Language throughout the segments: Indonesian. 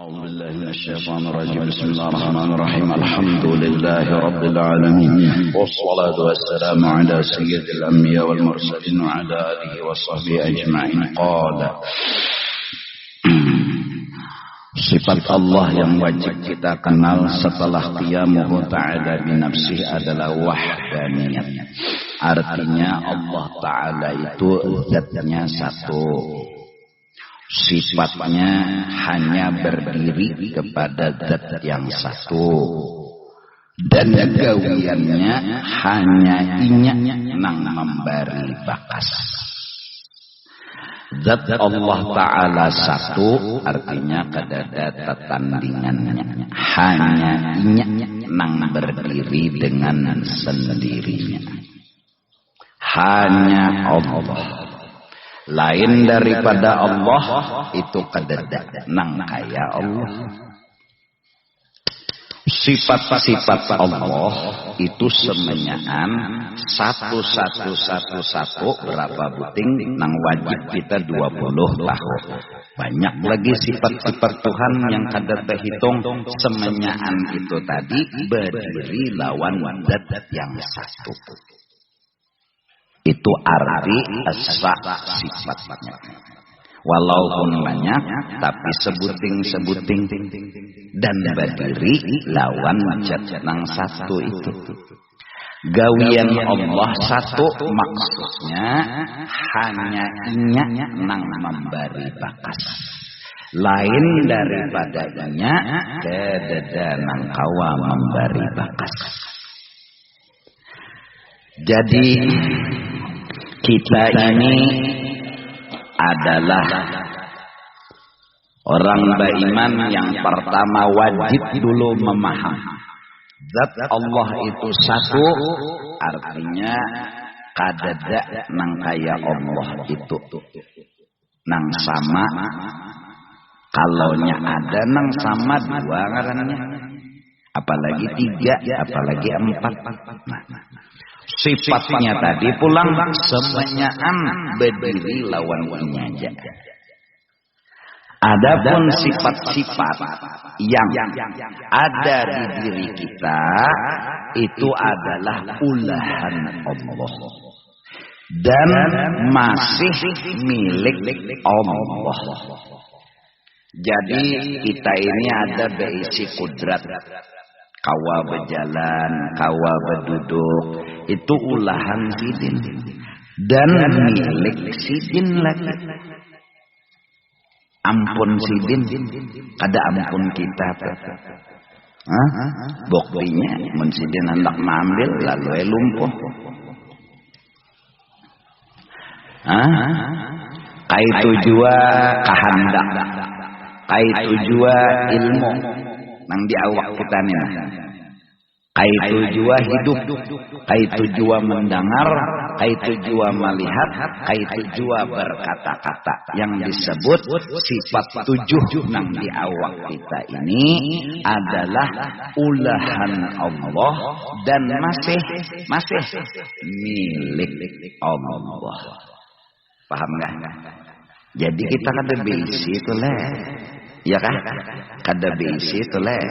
أعوذ بالله من الشيطان الرجيم بسم الله الرحمن الرحيم الحمد لله رب العالمين والصلاة والسلام على سيد الأنبياء والمرسلين وعلى آله وصحبه أجمعين قال sifat Allah yang wajib kita kenal setelah qiyamuhu ta'ala binafsih adalah wahdaniyat. Artinya Allah Ta'ala itu zatnya satu, sifatnya hanya berdiri kepada zat yang satu, dan gawiannya hanya inya nang memberi bakas. Zat Allah Ta'ala satu, artinya kadada tetandingannya, hanya inya nang berdiri dengan sendirinya, hanya Allah. Lain daripada Allah itu kadada nang kaya Allah. Sifat-sifat Allah itu semenyaan satu berapa buting nang wajib kita 20 tahun. Banyak lagi sifat-sifat Tuhan yang kada terhitung. Semenyaan itu tadi berdiri lawan zat yang satu. Itu arti asa sifatnya. Walaupun banyak, tapi sebuting dan berdiri lawan zat yang satu itu. Gawian Allah satu, maksudnya hanya inya nang memberi bakas. Lain daripada inya, kadada nang kawa memberi bakas. Jadi kita ini adalah orang beriman yang pertama wajib dulu memahami zat Allah itu satu, artinya kadada nang kaya Allah itu nang sama. Kalaunya ada nang sama dua ngarannya, apalagi tiga, apalagi empat. Sifatnya tadi pulang semenyaan berdiri lawan inya aja. Adapun sifat-sifat yang ada di diri kita itu adalah ulahan Allah dan masih milik Allah. Jadi kita ini ada berisi kudrat. Kawa berjalan, kawa berduduk, itu ulahan sidin dan milik sidin lagi. Ampun sidin, ada ampun kita. Buktinya, mun sidin hendak mengambil lalu lumpuh. Kaitu jua kahandak, kaitu jua ilmu. Nang di awak kita nih, kaitu jua hidup, kaitu jua mendengar, kaitu jua melihat, kaitu jua berkata-kata. Yang disebut sifat 7 nang di awak kita ini adalah ulahan Allah dan masih milik Allah. Paham nggak? Jadi kita kada bisi itu leh. Ya kah? Kada bisi itu leh.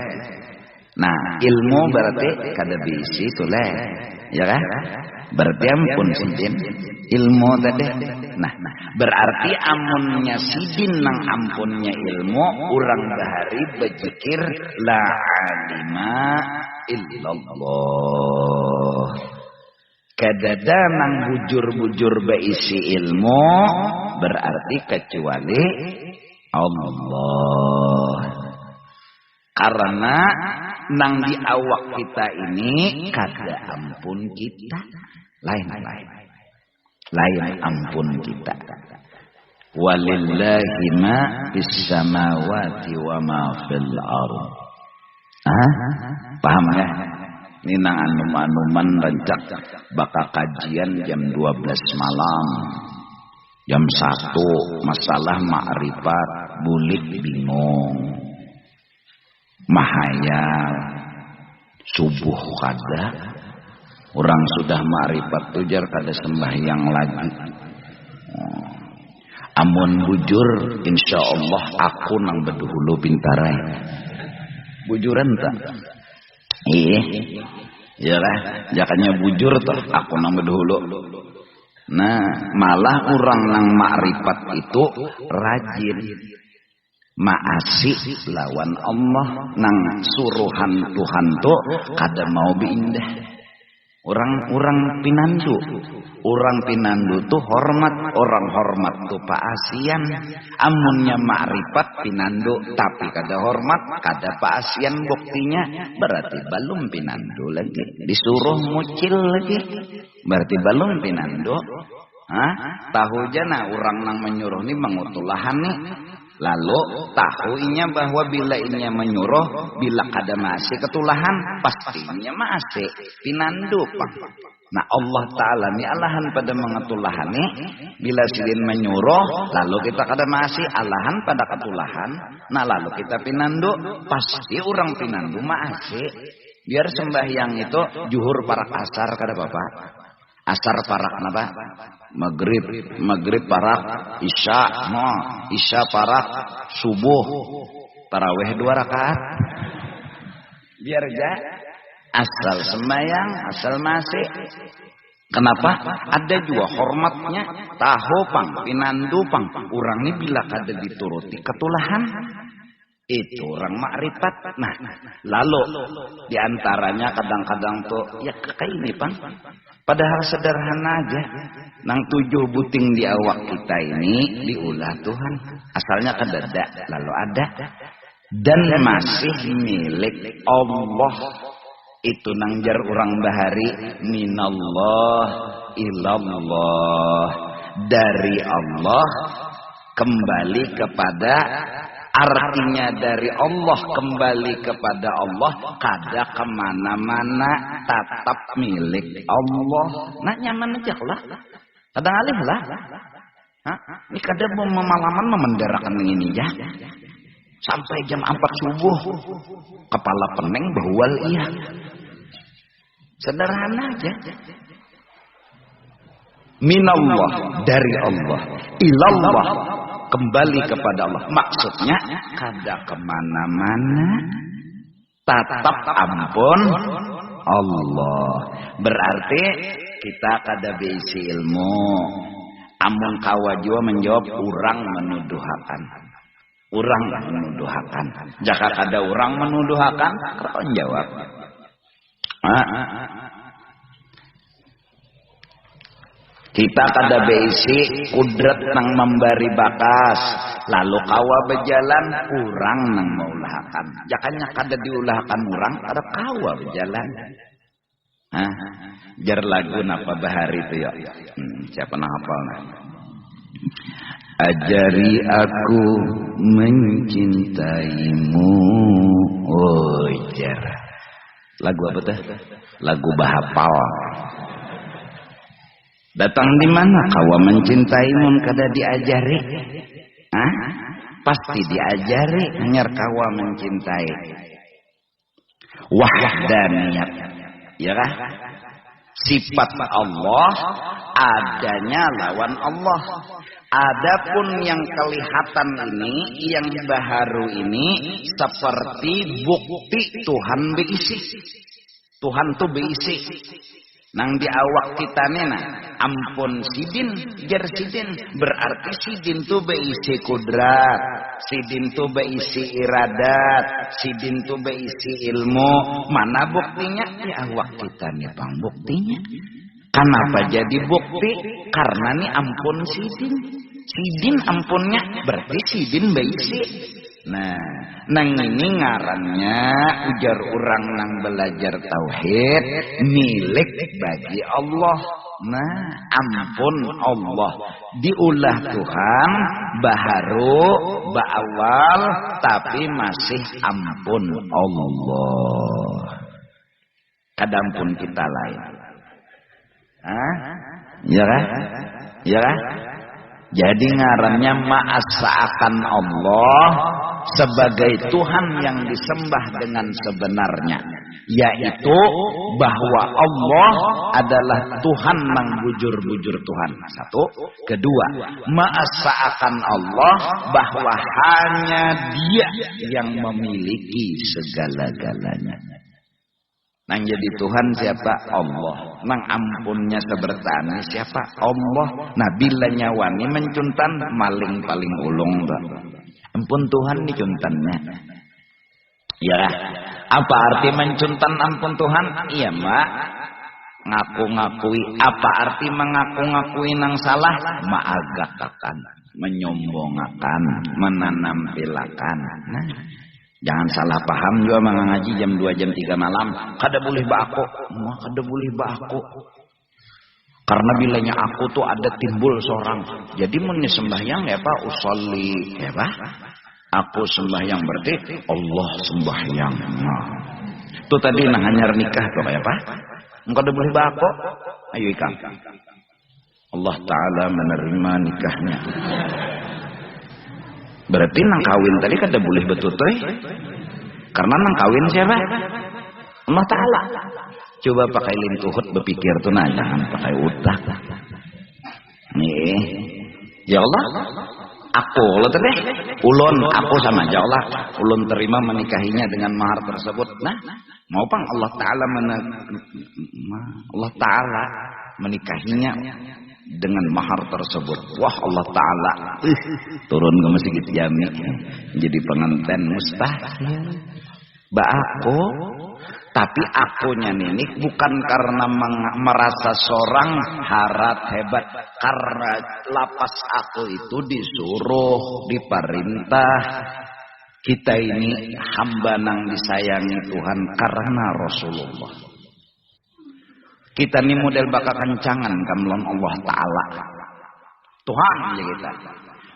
Nah, ilmu berarti kada bisi itu leh. Ya kah? Berarti ampun sidin ilmu tadi. Nah, berarti amunnya sidin nang ampunnya ilmu, urang bahari bejikir la alima illallah. Kadada nang bujur-bujur beisi ilmu berarti kecuali Allah. Karena nang di awak kita ini kada ampun kita, lain ampun kita. Walillahi ma fis samawati wa ma fil ardh. Paham ya? Ini nang anuman rencak bakal kajian jam 12 malam. Jam 1 masalah ma'rifat, bulik bingung. Mahayal, subuh kada. Orang sudah ma'rifat tujar kada sembahyang lagi. Amun bujur insyaallah aku nang beduhulu pintarai. Bujuran tak? Iya. Ya lah, jakanya bujur tuh aku nang beduhulu. Nah, malah orang nang makrifat itu rajin maasi lawan Allah nang suruhan Tuhan tuh kada mau biindah. Orang pinandu tuh hormat, orang hormat tuh paasian. Amunnya makrifat pinandu tapi kada hormat, kada paasian, buktinya berarti belum pinandu lagi. Disuruh mucil lagi, berarti belum pinandu. Tahu jana orang nang menyuruh ni mengutulahan nih. Lalu tahuinya bahwa bila inya menyuruh, bila kada masih ketulahan, pastinya masih pinandu pak. Nah Allah Ta'ala ni alahan pada mengetulahan ni, bila silin menyuruh, lalu kita kada masih alahan pada ketulahan, nah lalu kita pinandu, pasti orang pinandu masih. Biar sembahyang itu juhur parak asar kada bapak. Asar parak napa? Maghrib parak isya, isya parak subuh, tarawih 2 rakaat. Biar aja asal sembahyang, asal masih. Kenapa? Ada juga hormatnya, tahu pang, pinandu pang. Orang ini bila kada dituruti ketulahan, itu orang makrifat. Nah, lalu diantaranya kadang-kadang tuh ya kayak ini pang. Padahal sederhana aja. Nang 7 buting di awak kita ini diulah Tuhan. Asalnya kadada, lalu ada. Dan masih milik Allah. Itu nang jar orang bahari minallah ilallah. Dari Allah kembali kepada, artinya dari Allah kembali kepada Allah, kada kemana-mana, tetap milik Allah. Nah nyaman aja lah, kadang alih lah. Ini kada memalaman memendarakan ini ya. Sampai jam 4 subuh, kepala pening bahwal iya. Sederhana aja. Minallah, dari Allah, ilallah, kembali kepada Allah. Maksudnya kada kemana-mana, tatap ampun Allah. Berarti kita kada beisi ilmu. Amun kawajua menjawab urang menuduhakan. Urang menuduhakan. Jika kada urang menuduhakan, kau jawab. Kita kada beisi kudrat nang memberi bakas, lalu kawa berjalan urang nang maulahakan. Jakanya kada diulahakan urang, kada kawa berjalan. Jar lagu napa bahari itu ya. Siapa nang hafal nah? Ajari aku mencintaimu, oh jar. Lagu apa tuh? Lagu bahapal. Datang di mana kawa mencintaimu kada diajari? Pasti diajari hanyar kawa mencintai. Wahdaniyat, ya kah? Sifat Allah adanya lawan Allah. Adapun yang kelihatan ini, yang baharu ini seperti bukti Tuhan beisi. Tuhan tuh beisi. Nang di awak kita nena, ampun sidin, jar sidin. Berarti sidin tuh beisi kudrat, sidin tuh beisi iradat, sidin tuh beisi ilmu. Mana buktinya? Di awak kita nih bang buktinya. Kenapa jadi bukti? Karena nih ampun sidin. Sidin ampunnya berarti sidin beisi. Nah, nang ini ngarannya ujar orang nang belajar tauhid milik bagi Allah. Nah, ampun Allah diulah Tuhan baharu baawal tapi masih ampun Allah. Kadampun kita lain. Ya kan? Ya kan? Jadi ngarannya ma'asa'akan Allah sebagai Tuhan yang disembah dengan sebenarnya, yaitu bahwa Allah adalah Tuhan yang bujur-bujur Tuhan. Satu. Kedua, ma'asa'akan Allah bahwa hanya Dia yang memiliki segala-galanya. Nang jadi Tuhan siapa? Allah. Nang ampunnya sebertani siapa? Allah. Nah bila nyawani mencuntan maling paling ulung. Ampun Tuhan nih cuntannya. Ya, apa arti mencuntan ampun Tuhan? Iya mak, ngaku-ngakui. Apa arti mengaku-ngakui nang salah? Maagakakan, menyombongakan, menanampilakan. Nah, jangan salah paham juga mengaji jam 2 jam 3 malam. Kada boleh bako, kada boleh bako. Karena bilanya aku tuh ada timbul seorang. Jadi mun sembahyang ya Pak usolli ya Pak. Aku sembahyang berarti Allah sembahyang. Nah, itu tadi nah hanyar nikah tuh ya Pak. Engkau ada boleh bako. Ayo ikam. Allah Ta'ala menerima nikahnya. Berarti nang kawin tadi kada boleh betul tuh. Karena nang kawin siapa? Allah Ta'ala. Coba pakai lintuhut berpikir tuh nah, jangan pakai utak. Nih, ya Allah, aku lo tadi, ulun aku sama aja Allah, ulun terima menikahinya dengan mahar tersebut. Nah, mau pang Allah Ta'ala menikahinya dengan mahar tersebut. Wah Allah Ta'ala turun ke Masjid Jami jadi pengantin mustahil. Aku tapi akunya ini bukan karena merasa seorang harat hebat, karena lapas aku itu disuruh, diperintah. Kita ini hamba nang disayangi Tuhan karena Rasulullah. Kita ini model bakal kencangan kamlon Allah Ta'ala. Tuhan ya kita.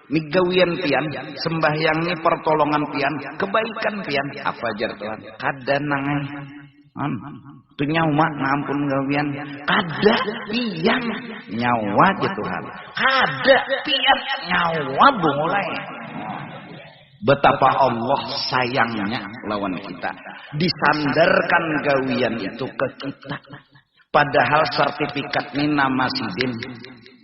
Migawian pian, sembahyang ini pertolongan pian, kebaikan pian. Apa ajar Tuhan? Kada nangai. Itu nyawa ngampun gawian. Kada pian nyawa aja Tuhan. Kada pian nyawa mulai. Betapa Allah sayangnya lawan kita. Disandarkan gawian itu ke kita. Padahal sertifikat ini nama sidin.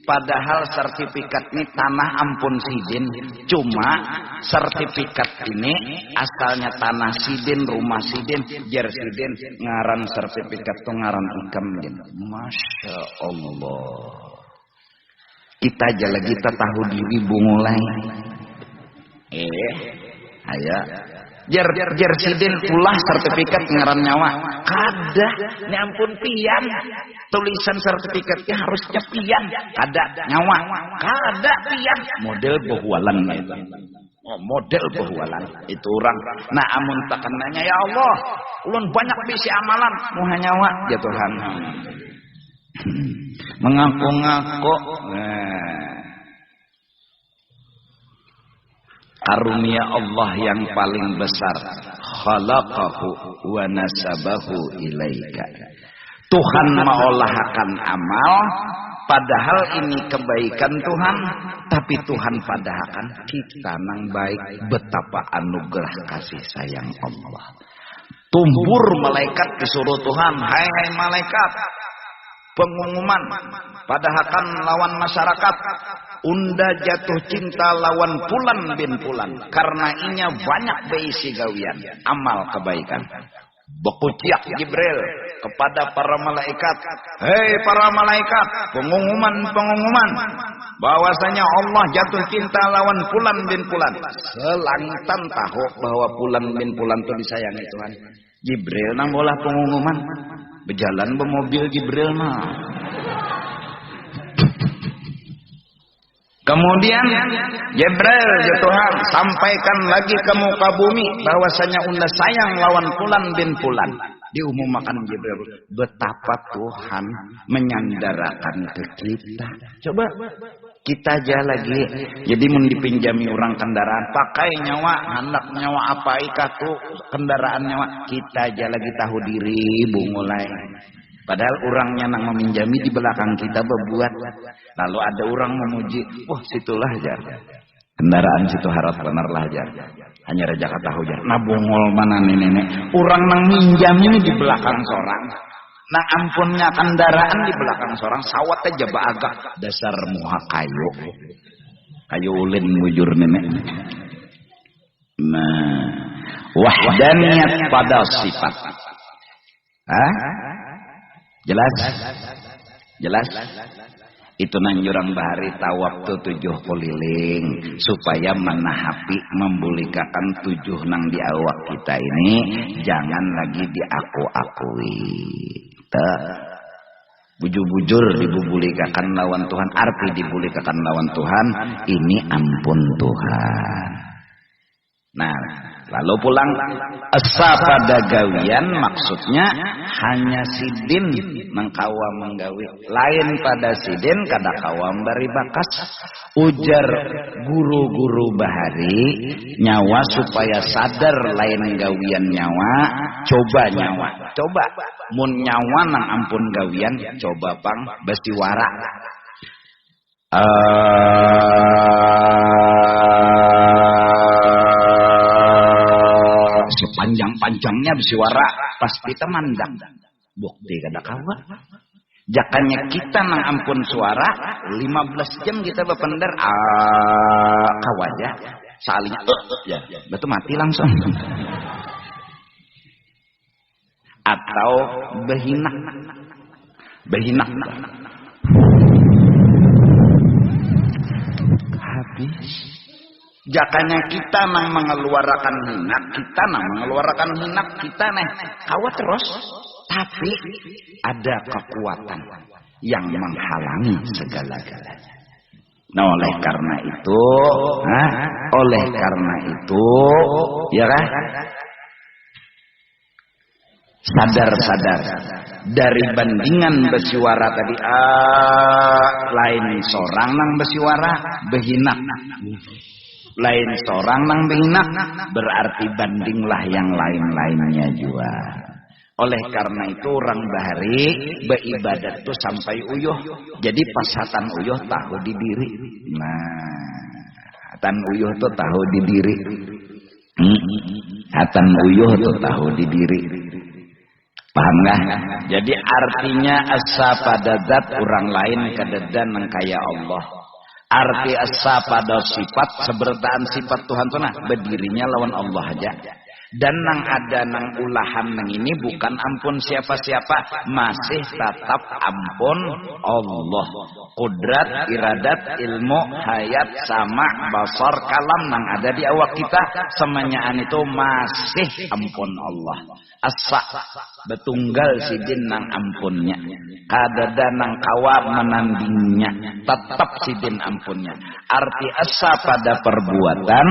Padahal sertifikat ini tanah ampun sidin. Cuma sertifikat ini asalnya tanah sidin, rumah sidin, jar sidin. Ngaran sertifikat itu ngaran ikam. Masya Allah. Kita aja lagi kita tahu diri bungulai. Ayo. Jar sidin pula sertifikat ngaran nyawa. Kada, ini ampun pian. Tulisan sertifikatnya harusnya pian. Kada nyawa. Kada pian. Model behualan itu. Oh, model behualan itu orang. Nah amun takananya ya Allah, ulun banyak bisi amalan, muha nyawa ya Tuhan. Mengaku-ngaku. Karunia Allah yang paling besar, khalaqahu wa nasabahu ilaika. Tuhan mengolahkan amal, padahal ini kebaikan Tuhan, tapi Tuhan padahkan kita nang baik. Betapa anugerah kasih sayang Allah. Tumbur malaikat disuruh Tuhan, hai malaikat, pengumuman padahkan lawan masyarakat. Unda jatuh cinta lawan Fulan bin Fulan karena inya banyak beisi gawian amal kebaikan. Bekuciak Jibril kepada para malaikat, hei para malaikat, pengumuman bahwasanya Allah jatuh cinta lawan Fulan bin Fulan. Selangitan tahu bahwa Fulan bin Fulan itu disayangi Tuhan. Jibril nang bola pengumuman, berjalan bermobil Jibril mah. Kemudian Jibril ya Tuhan sampaikan lagi ke muka bumi bahwasanya unda sayang lawan Fulan bin Fulan. Diumumkan Jibril, betapa Tuhan menyandarakan ke kita. Coba kita aja lagi. Jadi mun dipinjami orang kendaraan, pakai nyawa, hendak nyawa apa ikatu kendaraan nyawa. Kita aja lagi tahu diri bungulai. Padahal orangnya nang meminjami di belakang kita berbuat. Lalu ada orang memuji, wah situlah jar. Kendaraan situ harap benarlah jar. Hanya reja kata hujan. Nah bungol mana nenek. Orang nang minjam ini di belakang seorang. Nah ampunnya kendaraan di belakang seorang. Sawat aja agak dasar muha kayu. Kayu ulin mujur nenek. Nah, wahdaniyat pada sifat. Hah? Jelas? Jelas? Itu nang jurang bahari tawab tu 7 keliling supaya menahapi membulikakan 7 nang di awak kita ini jangan lagi diaku-akui. Bujur-bujur dibulikakan lawan Tuhan, arti dibulikakan lawan Tuhan ini ampun Tuhan. Nah, lalu pulang asa pada gawian maksudnya hanya sidin mengkawa menggawi, lain pada sidin kada kawa memberi bakas. Ujar guru-guru bahari nyawa supaya sadar lain gawian nyawa, coba nyawa, coba mun nyawa nang ampun gawian, coba bang besiwara. Sepanjang-panjangnya bersuara pasti temandang bukti kada kawa. Jakanya kita nang ampun suara 15 jam kita berpendar kawa ya salahnya ya betul mati langsung. Atau behinak habis. Jakanya kita nang mengeluarkan hinak, kita nih kawa terus, tapi ada kekuatan yang menghalangi segala-galanya. Nah oleh karena itu, ya kan? Sadar dari bandingan bersuara tadi lain seorang nang bersuara behinak. Lain seorang nang behinak berarti bandinglah yang lain-lainnya juga. Oleh karena itu orang bahari beribadat tuh sampai uyuh. Jadi pasatan uyuh tahu di diri. Nah, hatan uyuh tuh tahu di diri. Hatan uyuh tuh tahu di diri. Paham nggak? Jadi artinya asa pada zat orang lain kededan nang kaya Allah. Arti asa pada sifat sebertaan sifat Tuhan tuh nah berdirinya lawan Allah aja. Dan nang ada nang ulahan nang ini bukan ampun siapa-siapa, masih tetap ampun Allah. Kudrat, iradat, ilmu, hayat, sama, basar, kalam nang ada di awak kita semuanya itu masih ampun Allah. Asa betunggal sidin nang ampunnya, kadada nang kawa menandingnya, tetap sidin ampunnya. Arti asa pada perbuatan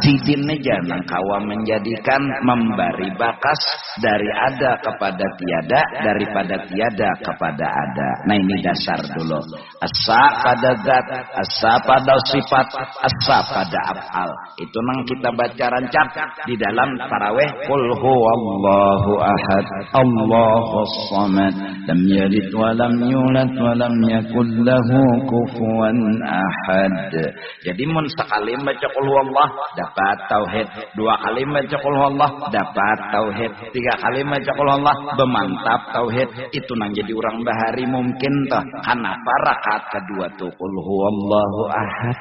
sidin aja nang kawa menjadikan memberi bakas dari ada kepada tiada, daripada tiada kepada ada. Nah ini dasar dulu. Asa pada zat, asa pada sifat, asa pada af'al. Itu nang kita baca rancak di dalam tarawih. Qul huwallahu ahad, Allahus samad, lam yalid wa lam yulad wa lam yakul lahu kufuwan ahad. Jadi mun sekali baca qul huwallah dapat tauhid, 2 kali baca qul huwallah dapat tauhid, 3 kali baca qul huwallah bermantap tauhid. Itu nang jadi orang bahari mungkin toh. Kenapa rakaat kedua tuh qul huwallahu ahad?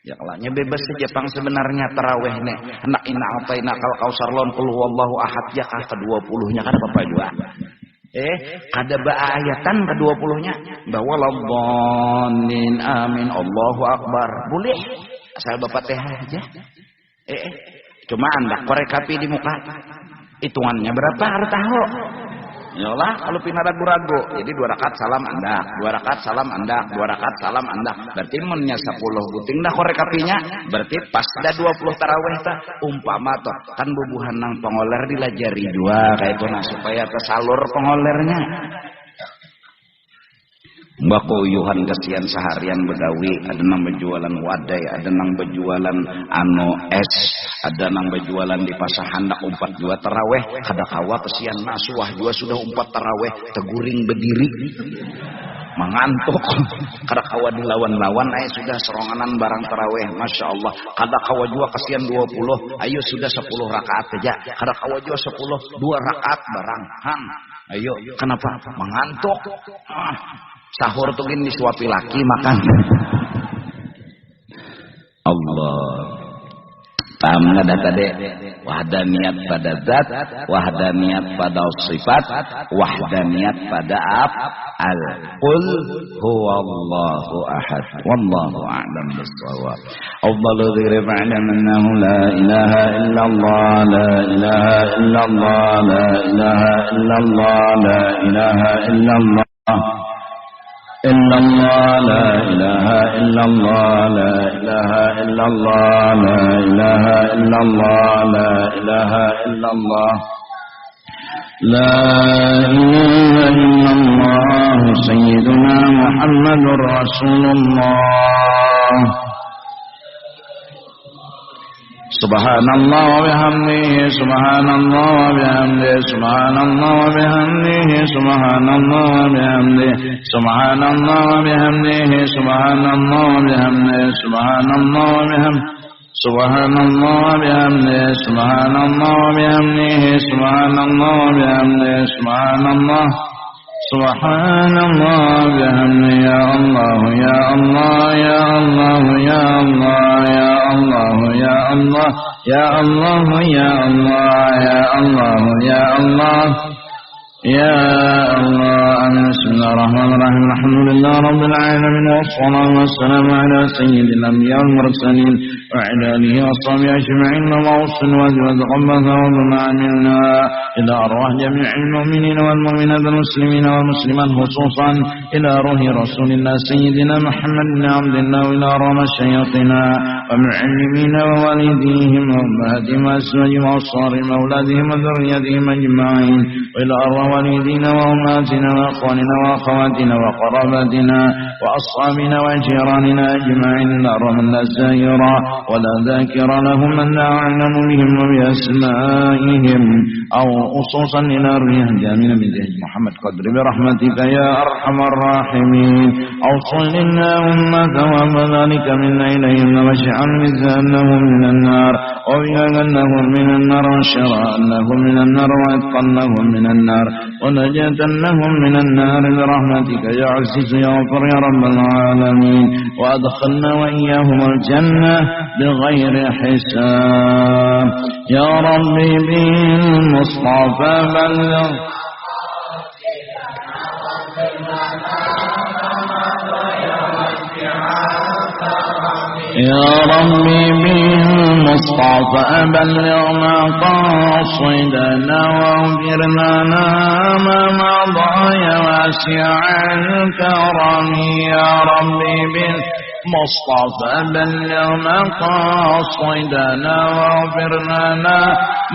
Ya kalanya bebas saja pang sebenarnya tarawih nih. Anak ina apa ina kal kausar lon qul huwallahu ahad ya kah ke-20-nya kan apa juga. Ada ayatan ke-20-nya bahwa ladhdallin amin Allahu akbar. Boleh asal Bapak teh aja. Cuma Anda korek kapi di muka. Hitungannya berapa harus tahu. Yalah kalau pina ragu-ragu. Jadi 2 rakaat salam andak, 2 rakaat salam andak, 2 rakaat salam andak. Berarti munnya 10 buting dah korek kapinya. Berarti pas dah 20 tarawih tah umpama toh kan bubuhan nang pengoler dilajari 2 kayak itu nah supaya tersalur pengolernya. Bakuyuhan kasihan seharian begawi, ada nang berjualan wadai, ada nang berjualan es, ada nang berjualan di pasar handak umpat jua taraweh, kada kawa kasihan nasuah jua sudah umpat taraweh, teguring berdiri, mengantuk, kada kawa dilawan-lawan, sudah seronganan barang taraweh, masya Allah, kada kawa jua kasihan 20, ayo sudah 10 rakaat aja, kada kawa jua 10, 2 rakaat barang, ayo, kenapa? Mengantuk, sahur tuh gini disuapi laki makan. Allah. Paham nggak tadi? Wahdaniyat pada zat, wahdaniyat pada sifat, wahdaniyat pada af'al. Qul huwallahu ahad. Wallahu a'lam bissawab. Afdalu dzikri fa'lamannahu la ilaha illallah, la ilaha illallah, la ilaha illallah, la ilaha illallah. إلا الله لا إله إلا الله لا إله إلا الله لا إله إلا الله لا إله إلا الله لا إله إلا الله سيدنا محمد رسول الله Subhanallah wa bihamdihi subhanallah wa bihamdihi subhanallah wa bihamdihi subhanallah wa bihamdihi subhanallah wa bihamdihi subhanallah wa bihamdihi subhanallah wa bihamdihi subhanallah wa bihamdihi subhanallah wa bihamdihi subhanallah wa bihamdihi subhanallah subhanallah bihamdihi ya Allah ya Allah ya Allah ya Allah ya Allah ya Allah ya Allah ya Allah ya Allah ya Allah ya Allah bismillahirrahmanirrahim alhamdulillah rabbil alamin wassalatu wassalamu ala sayyidil anbiya'i wal mursalin wa ala alihi wa sahbihi ajma'in wa mawsil wa taqabbala wa amilna ila arwah jami'il mu'minin wal mu'minat wal muslimin wal muslimat khususan ila ruhi rasulillah sayyidina Muhammadin abdillah wa ila arwah masyayikhina wa mu'allimina wa walidihim wa ummahatihim wa azwajihim wa asharihim wa auladihim wa dhurriyyatihim ajma'in wa ila arwah والدينا وأمهاتنا وأخواننا وأخواتنا وقراباتنا وأصحابنا وجيراننا أجمعين لا رمنا زائرا ولا ذاكر لهم من لا أعلم بهم وبأسمائهم أو خصوصا إلى الرياح جامين من ذهب محمد قدر برحمتك يا أرحم الراحمين أوصل اللهم ثواب ذلك منا إليهم واجعل ميزانهم من النار وبيانهم من النار وشراءهم من النار وإتقنهم من النار ونجاة لهم من النار برحمتك يا عزيز يا غفور يا رب العالمين وأدخلنا وإياهم الجنة بغير حساب يا ربي بالمصطفى بلغ يا ربي بالمصطفى بلغ مقاصدنا واغفر لنا ما مضى يا واسع الكرم يا ربي بالمصطفى بلغ مقاصدنا واغفر لنا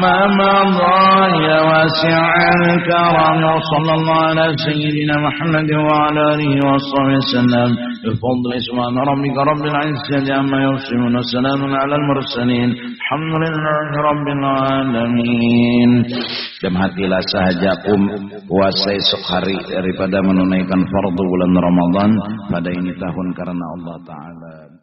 ما مضى يا واسع الكرم وصلى الله على سيدنا محمد وعلى آله وصحبه وسلم بفضل سبحان ربك رب العزة عما يصفون وسلام على المرسلين الحمد لله رب العالمين. Dan hatilah sahaja puasa esok hari daripada menunaikan fardu bulan Ramadan pada ini tahun karena Allah Ta'ala.